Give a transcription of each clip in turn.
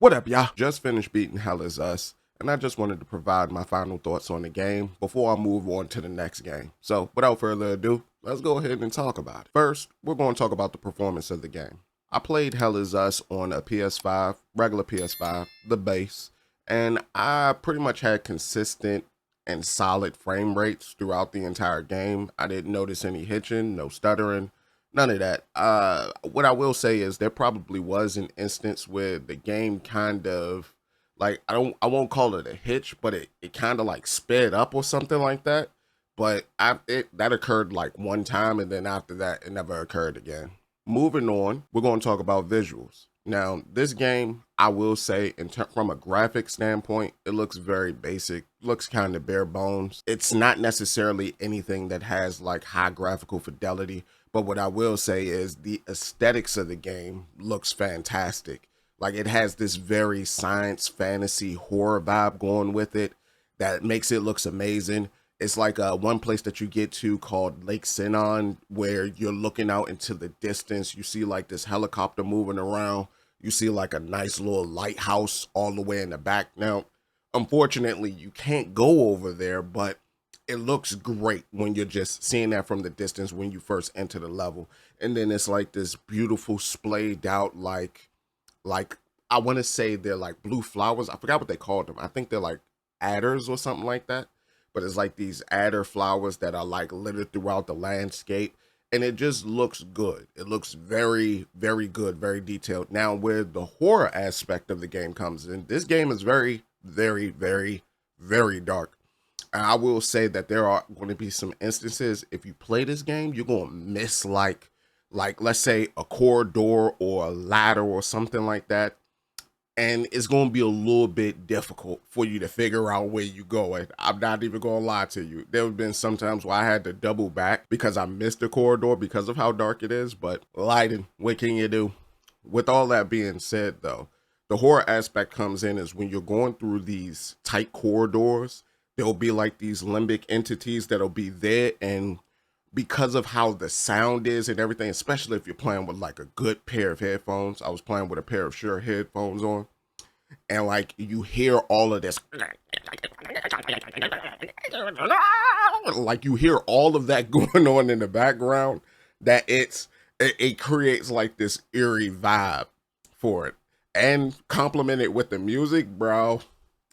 What up, y'all? Just finished beating Hell Is Us, and I just wanted to provide my final thoughts on the game before I move on to the next game. So, without further ado, let's go ahead and talk about it. First, we're going to talk about the performance of the game. I played Hell Is Us on a PS5, regular PS5, the base, and I pretty much had consistent and solid frame rates throughout the entire game. I didn't notice any hitching, no stuttering, none of that. What I will say is there probably was an instance where the game kind of like I won't call it a hitch, but it kind of like sped up or something like that. But that occurred like one time, and then after that, it never occurred again. Moving on, we're going to talk about visuals. Now, this game, I will say, from a graphic standpoint, it looks very basic, looks kind of bare bones. It's not necessarily anything that has like high graphical fidelity, but what I will say is the aesthetics of the game looks fantastic. Like it has this very science fantasy horror vibe going with it that makes it looks amazing. It's like one place that you get to called Lake Sinon, where you're looking out into the distance. You see like this helicopter moving around. You see like a nice little lighthouse all the way in the back. Now, unfortunately, you can't go over there, but it looks great when you're just seeing that from the distance when you first enter the level. And then it's like this beautiful splayed out like I want to say they're like blue flowers. I forgot what they called them. I think they're like adders or something like that. But it's like these adder flowers that are like littered throughout the landscape. And it just looks good. It looks very, very good, very detailed. Now, where the horror aspect of the game comes in, this game is very, very, very, very dark. And I will say that there are going to be some instances, if you play this game, you're going to miss like let's say a corridor or a ladder or something like that. And it's going to be a little bit difficult for you to figure out where you go. And I'm not even going to lie to you. There have been some times where I had to double back because I missed the corridor because of how dark it is. But lighting, what can you do? With all that being said, though, the horror aspect comes in is when you're going through these tight corridors, there'll be like these limbic entities that'll be there. And because of how the sound is and everything, especially if you're playing with like a good pair of headphones. I was playing with a pair of Shure headphones on, and like you hear all of this, like you hear all of that going on in the background, that it creates like this eerie vibe for it. And complement it with the music, bro,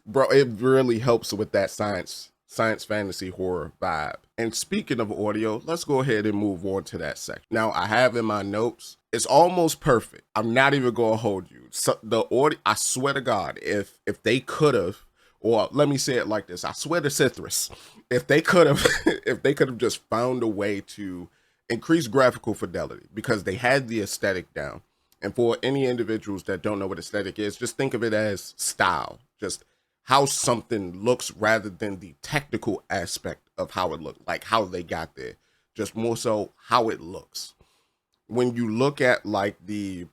it really helps with that science fantasy horror vibe. And speaking of audio, let's go ahead and move on to that section. Now, I have in my notes, it's almost perfect. I'm not even gonna hold you. So the audio, I swear to God, if they could have, or let me say it like this, I swear to Citrus, if they could have, if they could have just found a way to increase graphical fidelity, because they had the aesthetic down. And for any individuals that don't know what aesthetic is, just think of it as style, just how something looks rather than the technical aspect of how it looked, like how they got there, just more so how it looks. When you look at like the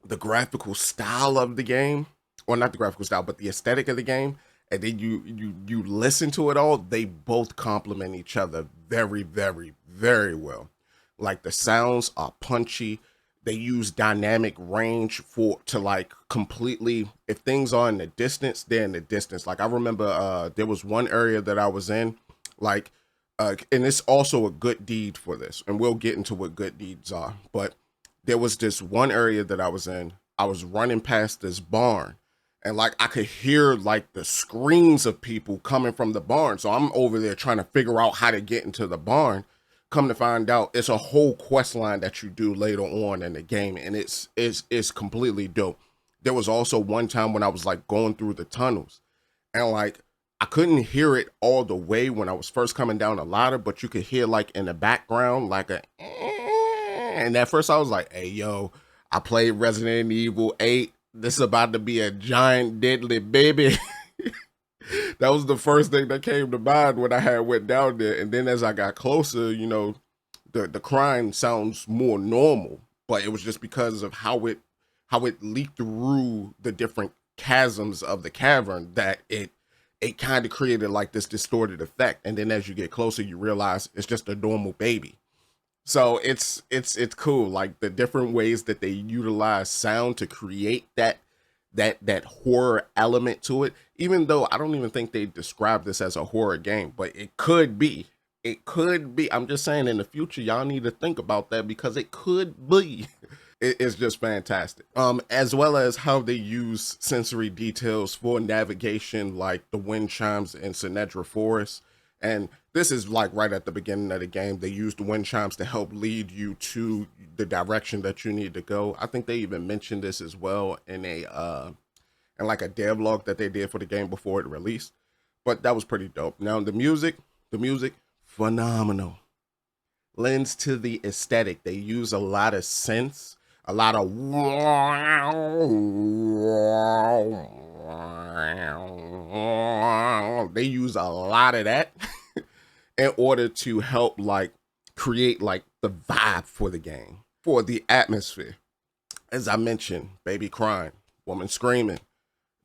graphical style of the game, or not the graphical style, but the aesthetic of the game, and then you listen to it all, they both complement each other very, very, very well. Like the sounds are punchy. They use dynamic range to like completely, if things are in the distance, they're in the distance. Like I remember there was one area that I was in, like, and it's also a good deed for this, and we'll get into what good deeds are. But there was this one area that I was in. I was running past this barn, and like I could hear like the screams of people coming from the barn. So I'm over there trying to figure out how to get into the barn. Come to find out, it's a whole quest line that you do later on in the game, and it's completely dope. There was also one time when I was like going through the tunnels, and like I couldn't hear it all the way when I was first coming down the ladder, but you could hear like in the background like a and at first I was like, hey yo, I played Resident Evil 8. This is about to be a giant deadly baby. That was the first thing that came to mind when I had went down there. And then as I got closer, you know, the crying sounds more normal, but it was just because of how it leaked through the different chasms of the cavern that it kind of created like this distorted effect. And then as you get closer, you realize it's just a normal baby. So it's cool, like the different ways that they utilize sound to create that horror element to it, even though I don't even think they describe this as a horror game, but it could be. It could be. I'm just saying in the future, y'all need to think about that because it could be. It's just fantastic. As well as how they use sensory details for navigation, like the wind chimes in Sinedra Forest. And this is like right at the beginning of the game. They use the wind chimes to help lead you to the direction that you need to go. I think they even mentioned this as well in like a devlog that they did for the game before it released. But that was pretty dope. Now the music, phenomenal. Lends to the aesthetic. They use a lot of synths, a lot of they use a lot of that in order to help like create like the vibe for the game, for the atmosphere. As I mentioned, baby crying, woman screaming.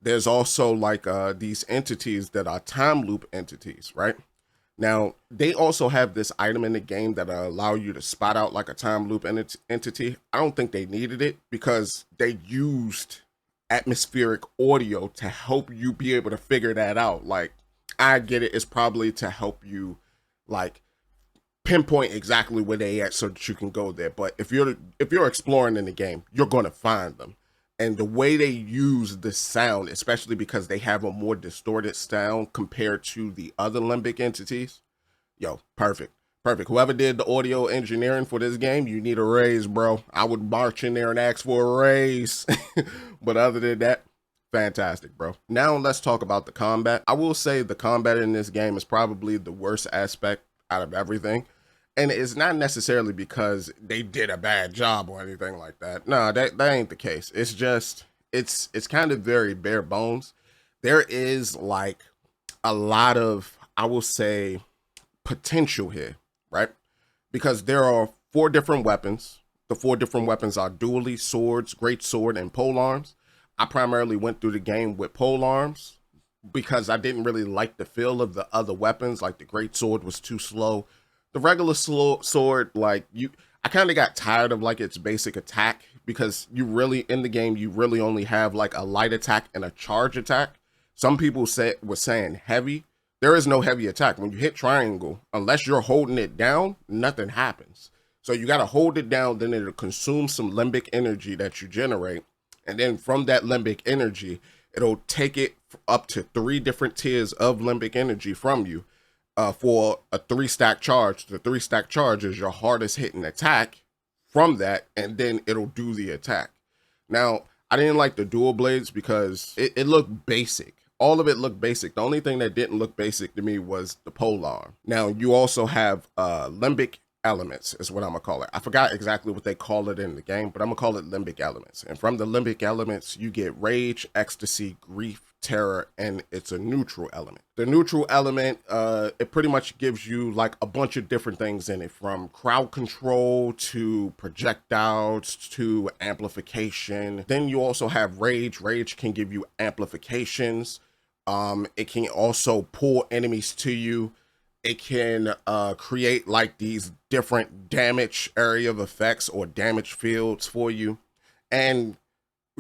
There's also like these entities that are time loop entities, right? Now, they also have this item in the game that allow you to spot out like a time loop entity. I don't think they needed it because they used atmospheric audio to help you be able to figure that out. Like, I get it. It's probably to help you like pinpoint exactly where they at so that you can go there. But if you're exploring in the game, you're going to find them. And the way they use the sound, especially because they have a more distorted sound compared to the other limbic entities, yo, perfect. Whoever did the audio engineering for this game, you need a raise, bro. I would march in there and ask for a raise. But other than that, fantastic, bro. Now let's talk about the combat. I will say the combat in this game is probably the worst aspect out of everything. And it's not necessarily because they did a bad job or anything like that. No, that ain't the case. It's just, it's kind of very bare bones. There is like a lot of, I will say, potential here, right? Because there are 4 different weapons. The 4 different weapons are dually, swords, great sword, and polearms. I primarily went through the game with polearms because I didn't really like the feel of the other weapons. Like the great sword was too slow. The regular sword, like I kind of got tired of like its basic attack because you really in the game you really only have like a light attack and a charge attack. Some people were saying heavy. There is no heavy attack. When you hit triangle, unless you're holding it down, nothing happens. So you got to hold it down, then it'll consume some limbic energy that you generate, and then from that limbic energy, it'll take it up to 3 different tiers of limbic energy from you. For a 3-stack charge. The 3-stack charge is your hardest hitting attack from that, and then it'll do the attack. Now, I didn't like the dual blades because it looked basic. All of it looked basic. The only thing that didn't look basic to me was the polearm. Now, you also have limbic elements is what I'm gonna call it. I forgot exactly what they call it in the game, but I'm gonna call it limbic elements. And from the limbic elements, you get rage, ecstasy, grief, terror, and it's a neutral element. The neutral element, it pretty much gives you like a bunch of different things in it, from crowd control to projectiles to amplification. Then you also have rage. Rage can give you amplifications. It can also pull enemies to you. It can create like these different damage area of effects or damage fields for you. And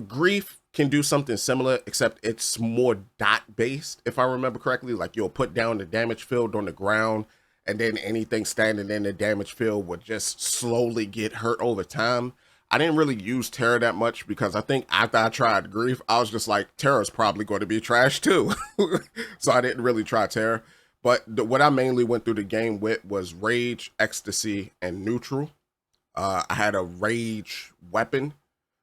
grief can do something similar, except it's more dot based, if I remember correctly. Like you'll put down the damage field on the ground, and then anything standing in the damage field would just slowly get hurt over time. I didn't really use terror that much because I think after I tried grief, I was just like, terror's probably going to be trash too. So I didn't really try terror. But what I mainly went through the game with was rage, ecstasy, and neutral. I had a rage weapon.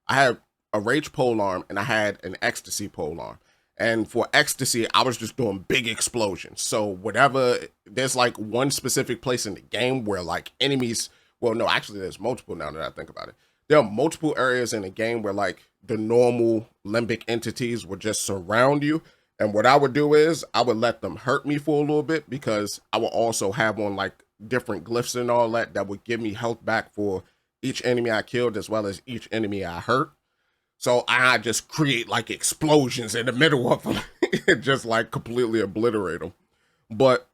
I had a rage polearm, and I had an ecstasy polearm. And for ecstasy, I was just doing big explosions. So whatever, there's like one specific place in the game where like enemies, well, no, actually there's multiple now that I think about it. There are multiple areas in the game where like the normal limbic entities would just surround you. And what I would do is I would let them hurt me for a little bit, because I would also have on like different glyphs and all that would give me health back for each enemy I killed as well as each enemy I hurt. So I just create like explosions in the middle of them and just like completely obliterate them. But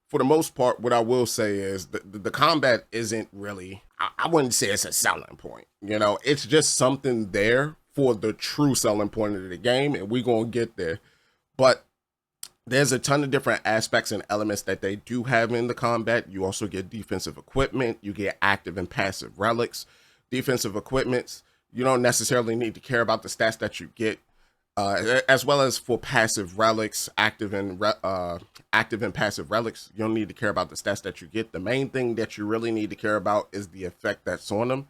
for the most part, what I will say is the combat isn't really, I wouldn't say it's a selling point. You know, it's just something there for the true selling point of the game, and we're going to get there. But there's a ton of different aspects and elements that they do have in the combat. You also get defensive equipment. You get active and passive relics. Defensive equipments, you don't necessarily need to care about the stats that you get. As well as for passive relics, active and passive relics, you don't need to care about the stats that you get. The main thing that you really need to care about is the effect that's on them,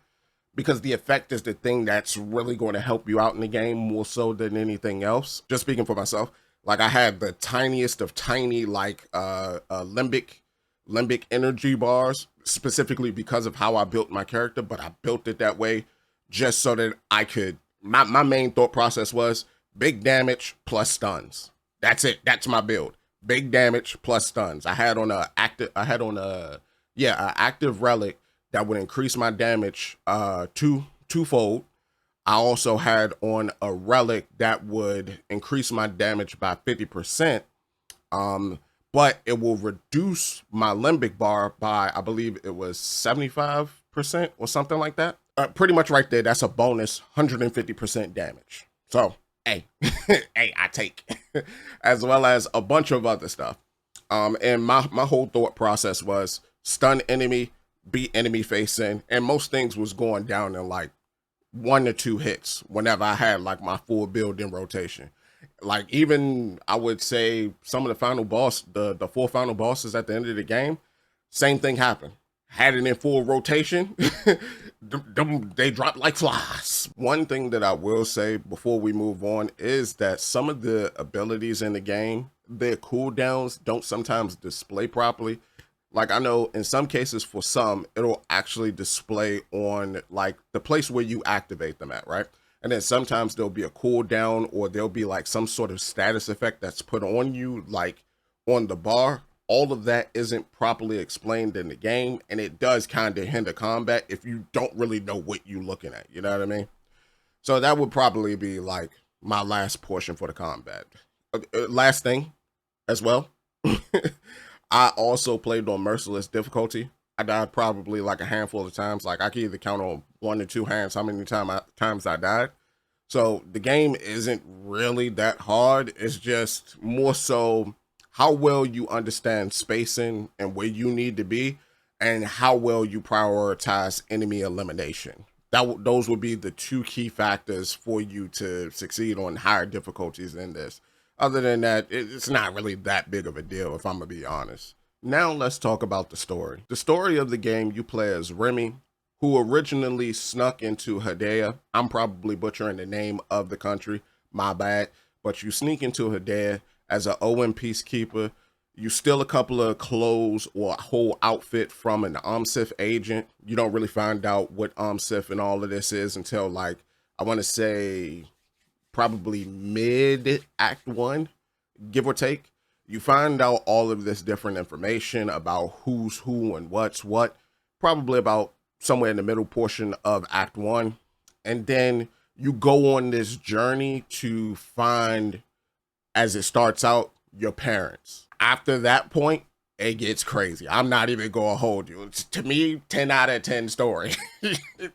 because the effect is the thing that's really going to help you out in the game more so than anything else. Just speaking for myself, like I had the tiniest of tiny like limbic energy bars, specifically because of how I built my character, but I built it that way just so that I could, my main thought process was big damage plus stuns. That's it. That's my build. Big damage plus stuns. I had on a active relic that would increase my damage twofold. I also had on a relic that would increase my damage by 50%. But it will reduce my limbic bar by, I believe it was 75% or something like that. Pretty much right there, that's a bonus 150% damage. So, hey, hey, I take. As well as a bunch of other stuff. And my whole thought process was stun enemy, beat enemy facing, and most things was going down in like 1 to 2 hits whenever I had like my full build in rotation. Like even I would say some of the final boss, the 4 final bosses at the end of the game, same thing happened. Had it in full rotation, they dropped like flies. One thing that I will say before we move on is that some of the abilities in the game, their cooldowns don't sometimes display properly. Like I know in some cases for some, it'll actually display on like the place where you activate them at, right? And then sometimes there'll be a cooldown or there'll be like some sort of status effect that's put on you, like on the bar. All of that isn't properly explained in the game, and it does kind of hinder combat if you don't really know what you're looking at, you know what I mean? So that would probably be like my last portion for the combat. Last thing as well, I also played on merciless difficulty. I died probably like a handful of times. Like I can either count on 1 or 2 hands how many times I died. So the game isn't really that hard. It's just more so how well you understand spacing and where you need to be, and how well you prioritize enemy elimination. Those would be the 2 key factors for you to succeed on higher difficulties in this. Other than that, it's not really that big of a deal, if I'm gonna be honest. Now let's talk about the story. The story of the game, you play as Rémi, who originally snuck into Hadea. I'm probably butchering the name of the country, my bad. But you sneak into Hadea as an OM peacekeeper. You steal a couple of clothes or a whole outfit from an immersive agent. You don't really find out what immersive and all of this is until like, I want to say probably mid Act 1, give or take. You find out all of this different information about who's who and what's what, probably about somewhere in the middle portion of Act 1. And then you go on this journey to find, as it starts out, your parents. After that point, it gets crazy. I'm not even going to hold you. It's, to me, 10 out of 10 story.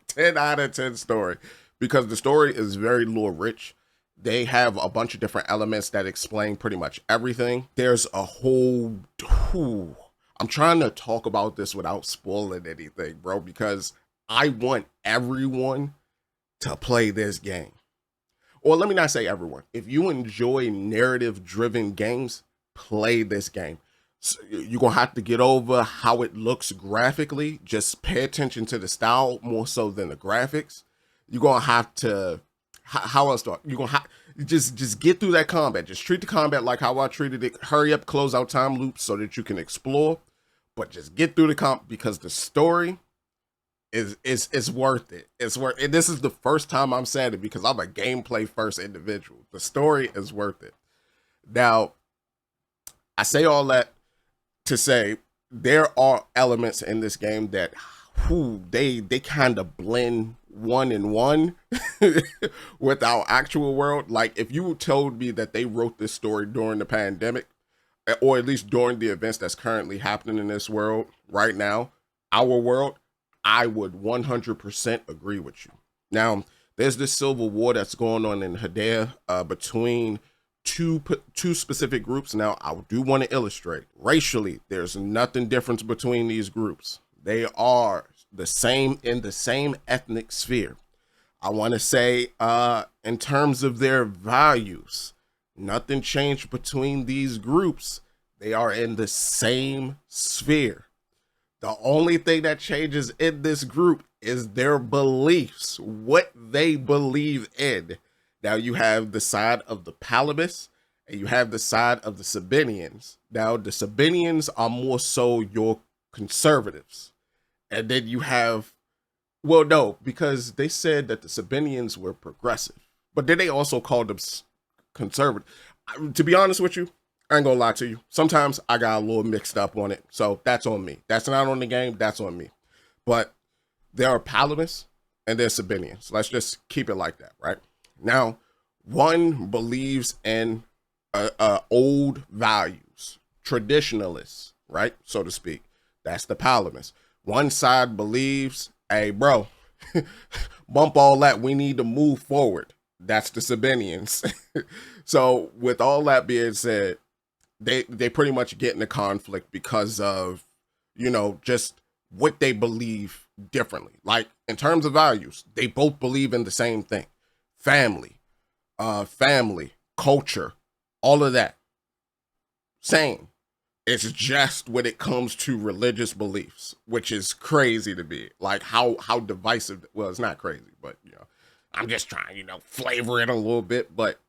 10 out of 10 story. Because the story is very lore rich. They have a bunch of different elements that explain pretty much everything. There's a whole... I'm trying to talk about this without spoiling anything, bro, because I want everyone to play this game. Or let me not say everyone. If you enjoy narrative-driven games, play this game. So you're going to have to get over how it looks graphically. Just pay attention to the style more so than the graphics. You're going to have to... How else do I... You're going to have... Just get through that combat. Just treat the combat like how I treated it. Hurry up, close out time loops so that you can explore. But just get through the comp because the story is worth it. It's worth it. This is the first time I'm saying it because I'm a gameplay first individual. The story is worth it. Now, I say all that to say there are elements in this game that they kind of blend one in one with our actual world. Like if you told me that they wrote this story during the pandemic, or at least during the events that's currently happening in this world right now, our world, I would 100% agree with you. Now, There's this civil war that's going on in Hadea between two specific groups. Now, I do want to illustrate racially, there's nothing different between these groups. They are the same in the same ethnic sphere. I want to say in terms of their values, nothing changed between these groups. They are in the same sphere. The only thing that changes in this group is their beliefs, what they believe in. Now you have the side of the Palamas and you have the side of the Sabinians. Now the Sabinians are more so your conservatives. And then you have, well, no, because they said that the Sabinians were progressive, but then they also called them conservative. To be honest with you, I ain't gonna lie to you. Sometimes I got a little mixed up on it. So that's on me. That's not on the game. That's on me. But there are Palamas and there's Sabinians. Let's just keep it like that, right? Now, one believes in old values, traditionalists, right? So to speak. That's the Palamas. One side believes, hey, bro, bump all that. We need to move forward. That's the Sabinians. So with all that being said, they pretty much get in a conflict because of, you know, just what they believe differently. Like in terms of values, they both believe in the same thing. Family, culture, all of that. Same. It's just when it comes to religious beliefs, which is crazy to me. Like how divisive, well, it's not crazy, but you know, I'm just trying, you know, flavor it a little bit, but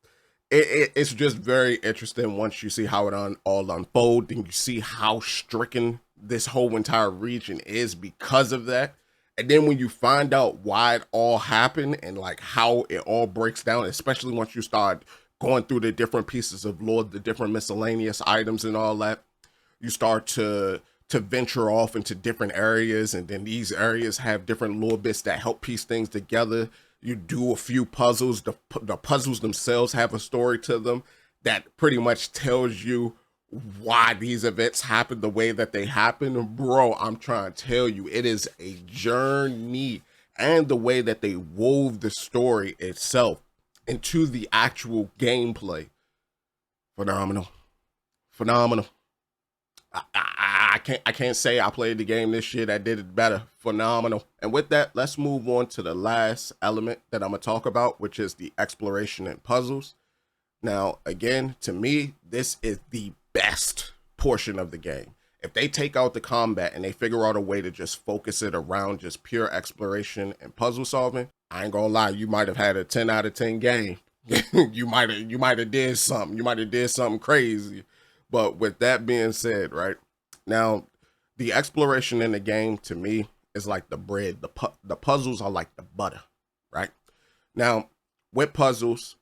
it's just very interesting once you see how it all unfolds and you see how stricken this whole entire region is because of that. And then when you find out why it all happened and like how it all breaks down, especially once you start going through the different pieces of lore, the different miscellaneous items and all that, you start to venture off into different areas. And then these areas have different lore bits that help piece things together. You do a few puzzles. The puzzles themselves have a story to them that pretty much tells you why these events happen the way that they happen. Bro, I'm trying to tell you, it is a journey. And the way that they wove the story itself into the actual gameplay. Phenomenal. I can't say I played the game this year that did it better. Phenomenal. And with that, let's move on to the last element that I'm going to talk about, which is the exploration and puzzles. Now, again, to me, this is the best portion of the game. If they take out the combat and they figure out a way to just focus it around just pure exploration and puzzle solving, I ain't gonna lie, you might have had a 10 out of 10 game. you might have did something. You might have did something crazy. But with that being said, right, now the exploration in the game to me is like the bread. The puzzles are like the butter, right? Now with puzzles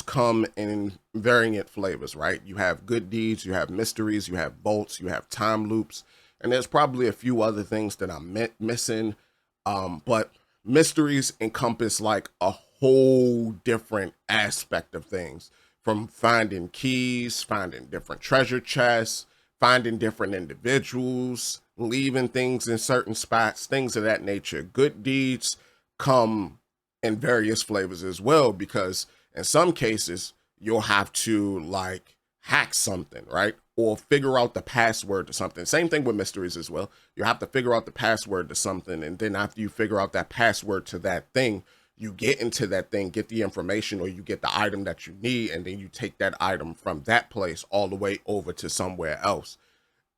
come in variant flavors, right? You have good deeds, you have mysteries, you have bolts, you have time loops, and there's probably a few other things that I'm missing. But mysteries encompass like a whole different aspect of things, from finding keys, finding different treasure chests, finding different individuals, leaving things in certain spots, things of that nature. Good deeds come in various flavors as well, because in some cases you'll have to like hack something, right? Or figure out the password to something. Same thing with mysteries as well. You have to figure out the password to something, and then after you figure out that password to that thing, you get into that thing, get the information, or you get the item that you need, and then you take that item from that place all the way over to somewhere else.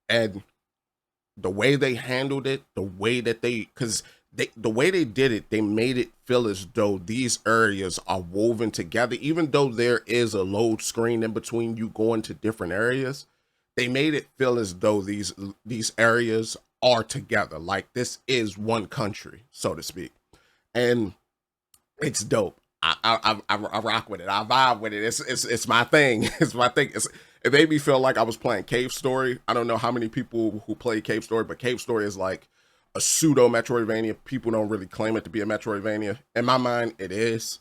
And the way they handled it, the way that the way they did it, they made it feel as though these areas are woven together. Even though there is a load screen in between you going to different areas, they made it feel as though these areas are together. Like this is one country, so to speak. And it's dope. I rock with it. I vibe with it. It's my thing. It's my thing. It made me feel like I was playing Cave Story. I don't know how many people who play Cave Story, but Cave Story is like a pseudo Metroidvania. People don't really claim it to be a Metroidvania. In my mind, it is.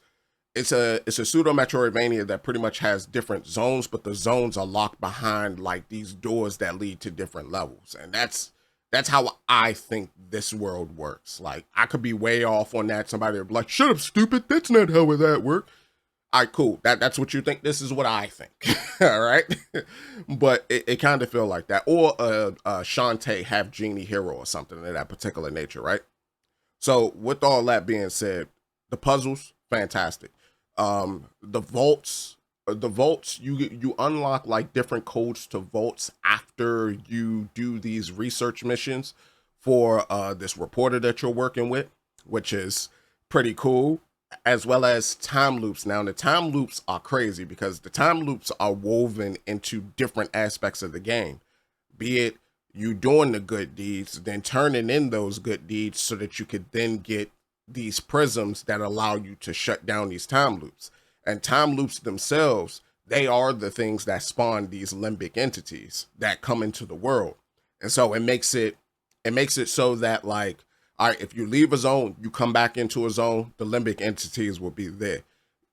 It's a pseudo Metroidvania that pretty much has different zones, but the zones are locked behind like these doors that lead to different levels, and that's That's how I think this world works. Like, I could be way off on that. Somebody would be like, shut up, stupid. That's not how that works. All right, cool. That's what you think. This is what I think. All right. But it kind of feel like that. Or Shantae half genie hero or something of that particular nature, right? So with all that being said, the puzzles, fantastic. The vaults, you unlock like different codes to vaults after you do these research missions for this reporter that you're working with, which is pretty cool, as well as time loops. Now the time loops are crazy because the time loops are woven into different aspects of the game, be it you doing the good deeds, then turning in those good deeds so that you could then get these prisms that allow you to shut down these time loops. And time loops themselves, they are the things that spawn these limbic entities that come into the world. And so it makes it so that, like, all right, if you leave a zone, you come back into a zone, the limbic entities will be there.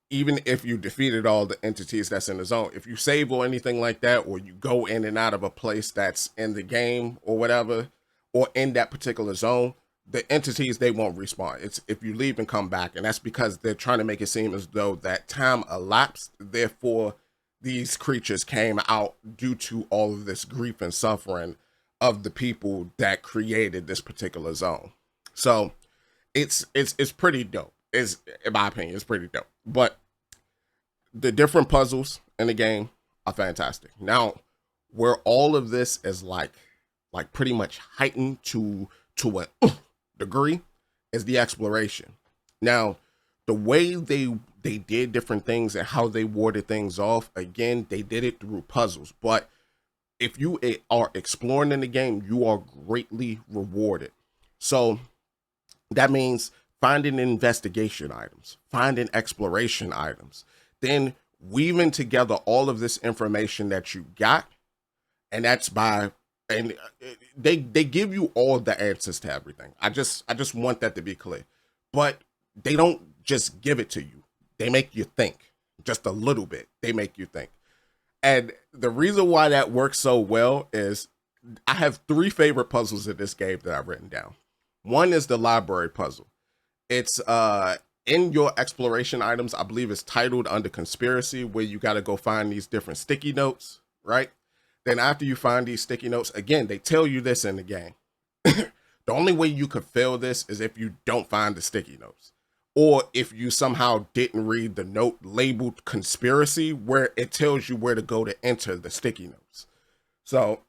Even if you defeated all the entities that's in the zone, if you save or anything like that, or you go in and out of a place that's in the game or whatever, or in that particular zone, the entities, they won't respawn. It's if you leave and come back. And that's because they're trying to make it seem as though that time elapsed. Therefore, these creatures came out due to all of this grief and suffering of the people that created this particular zone. So it's pretty dope. It's, in my opinion, it's pretty dope. But the different puzzles in the game are fantastic. Now, where all of this is like pretty much heightened to a degree is the exploration. Now, the way they did different things and how they warded things off, again, they did it through puzzles. But if you are exploring in the game, you are greatly rewarded. So that means finding investigation items, finding exploration items, then weaving together all of this information that you got. And that's by, and they give you all the answers to everything. I just want that to be clear. But they don't just give it to you. They make you think just a little bit. They make you think. And the reason why that works so well is I have 3 favorite puzzles in this game that I've written down. One is the library puzzle. It's in your exploration items, I believe it's titled under conspiracy, where you got to go find these different sticky notes, right? Then after you find these sticky notes, again, they tell you this in the game. The only way you could fail this is if you don't find the sticky notes, or if you somehow didn't read the note labeled conspiracy, where it tells you where to go to enter the sticky notes. So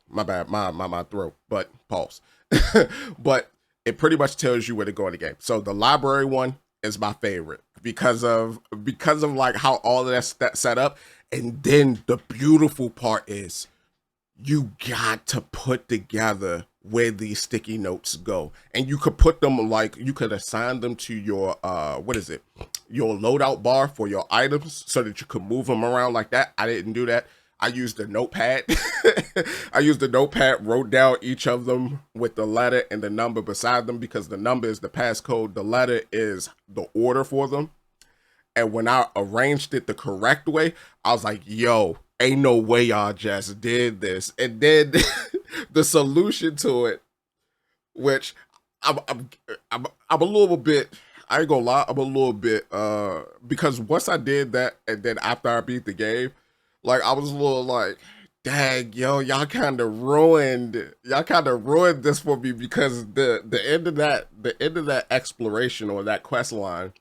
my bad, my throat, but pause. But it pretty much tells you where to go in the game. So the library one is my favorite because of like how all of that's set up. And then the beautiful part is you got to put together where these sticky notes go. And you could put them, like, you could assign them to your, your loadout bar for your items so that you could move them around like that. I didn't do that. I used a notepad. Wrote down each of them with the letter and the number beside them, because the number is the passcode. The letter is the order for them. And when I arranged it the correct way, I was like, yo, ain't no way y'all just did this. And then the solution to it, which I'm a little bit, I ain't gonna lie, I'm a little bit, because once I did that, and then after I beat the game, like, I was a little like, dang, yo, y'all kind of ruined this for me, because the end of that exploration or that quest line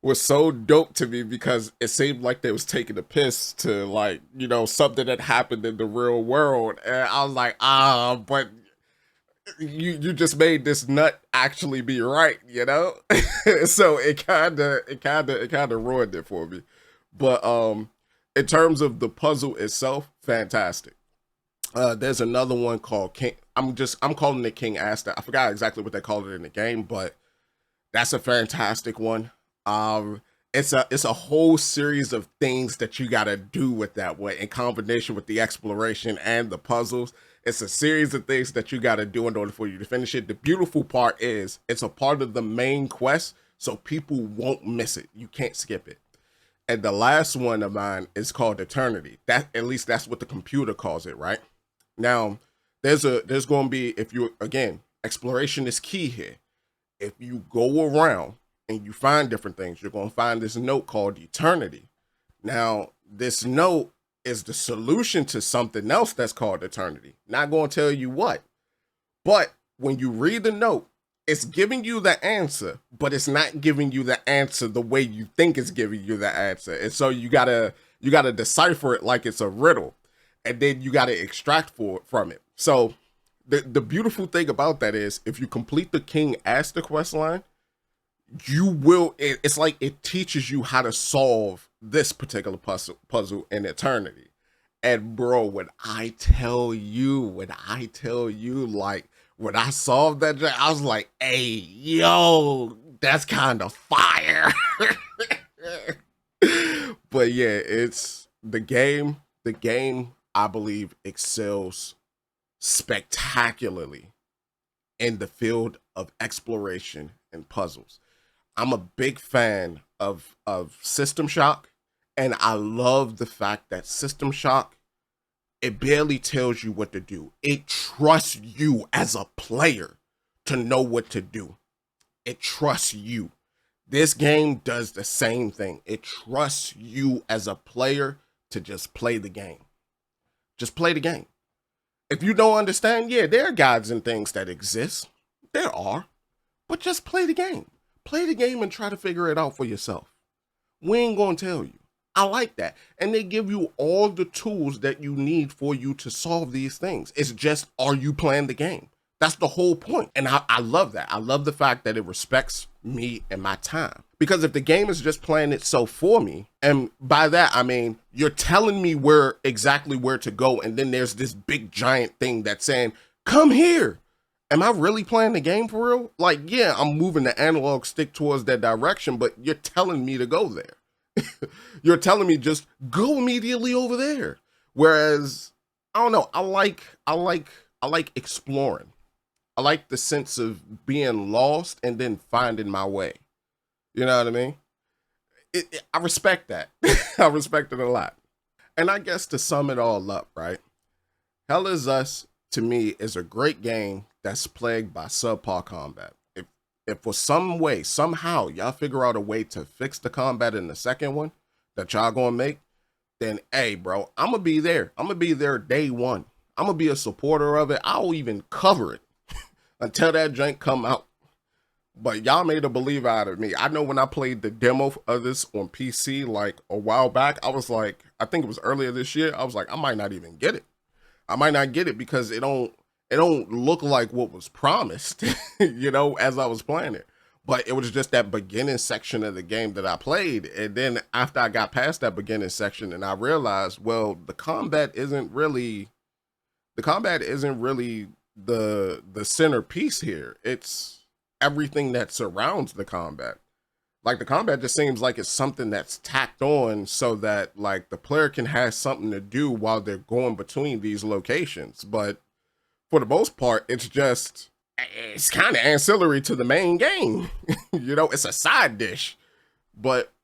was so dope to me, because it seemed like they was taking a piss to, like, you know, something that happened in the real world. And I was like, but you just made this nut actually be right, you know? So it kind of ruined it for me. But in terms of the puzzle itself, fantastic. There's another one called King. I'm calling it King Asta. I forgot exactly what they called it in the game, but that's a fantastic one. It's a whole series of things that you got to do with that one in combination with the exploration and the puzzles. It's a series of things that you got to do in order for you to finish it. The beautiful part is it's a part of the main quest, so people won't miss it. You can't skip it. And the last one of mine is called Eternity. That, at least that's what the computer calls it, right? Now, There's going to be, if you, again, exploration is key here. If you go around and you find different things, you're going to find this note called eternity. Now, this note is the solution to something else that's called eternity. Not going to tell you what, but when you read the note, it's giving you the answer, but it's not giving you the answer the way you think it's giving you the answer. And so you gotta decipher it like it's a riddle, and then you gotta extract from it. So the beautiful thing about that is, if you complete the King Aster quest line, you will. It's like it teaches you how to solve this particular puzzle in eternity. And bro, when I tell you, like, when I solved that, I was like, hey, yo, that's kind of fire. But yeah, it's the game, I believe, excels spectacularly in the field of exploration and puzzles. I'm a big fan of System Shock, and I love the fact that System Shock, it barely tells you what to do. It trusts you as a player to know what to do. It trusts you. This game does the same thing. It trusts you as a player to just play the game. Just play the game. If you don't understand, yeah, there are guides and things that exist. There are. But just play the game. Play the game and try to figure it out for yourself. We ain't gonna tell you. I like that. And they give you all the tools that you need for you to solve these things. It's just, are you playing the game? That's the whole point. And I love that. I love the fact that it respects me and my time. Because if the game is just playing itself for me, and by that, I mean, you're telling me exactly where to go, and then there's this big giant thing that's saying, come here. Am I really playing the game for real? Like, yeah, I'm moving the analog stick towards that direction, but you're telling me to go there. You're telling me just go immediately over there. Whereas, I don't know, I like exploring. I like the sense of being lost and then finding my way. You know what I mean? I respect that. I respect it a lot. And I guess to sum it all up, right? Hell Is Us, to me, is a great game that's plagued by subpar combat. If for some way, somehow, y'all figure out a way to fix the combat in the second one that y'all gonna make, then, hey, bro, I'm gonna be there. I'm gonna be there day one. I'm gonna be a supporter of it. I'll even cover it until that jank come out. But y'all made a believer out of me. I know when I played the demo of this on PC like a while back, I was like, I think it was earlier this year, I was like, I might not even get it. I might not get it because it don't look like what was promised, you know, as I was playing it. But it was just that beginning section of the game that I played. And then after I got past that beginning section and I realized, well, the combat isn't really the centerpiece here. It's everything that surrounds the combat. Like, the combat just seems like it's something that's tacked on so that, like, the player can have something to do while they're going between these locations. But for the most part, it's kind of ancillary to the main game. You know, it's a side dish. But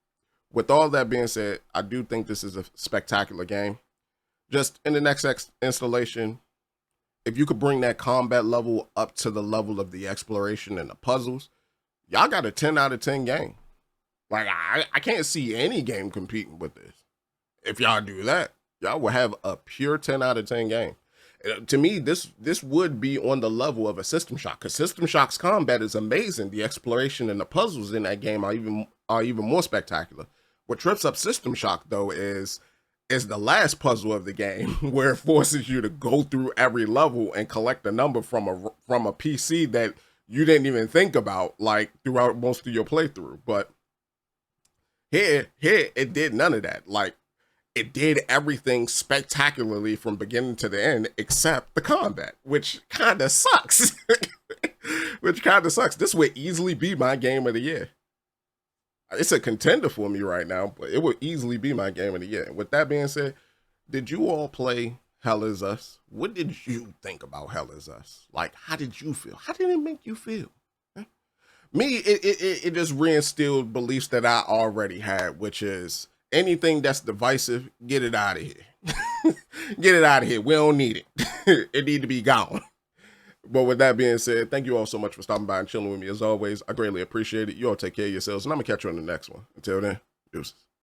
with all that being said, I do think this is a spectacular game. Just in the next installation, if you could bring that combat level up to the level of the exploration and the puzzles, y'all got a 10 out of 10 game. Like, I can't see any game competing with this. If y'all do that, y'all will have a pure 10 out of 10 game. To me, this would be on the level of a System Shock, because System Shock's combat is amazing. The exploration and the puzzles in that game are even more spectacular. What trips up System Shock, though, is the last puzzle of the game, where it forces you to go through every level and collect a number from a PC that you didn't even think about, like, throughout most of your playthrough. But here it did none of that. Like, it did everything spectacularly from beginning to the end except the combat, which kind of sucks. This would easily be my game of the year. It's a contender for me right now, but it would easily be my game of the year. And with that being said, did you all play Hell Is Us? What did you think about Hell Is Us? Like, how did you feel? How did it make you feel? Me, it just reinstilled beliefs that I already had, which is anything that's divisive, get it out of here. Get it out of here. We don't need it. It need to be gone. But with that being said, thank you all so much for stopping by and chilling with me as always. I greatly appreciate it. You all take care of yourselves, and I'm going to catch you on the next one. Until then, deuces.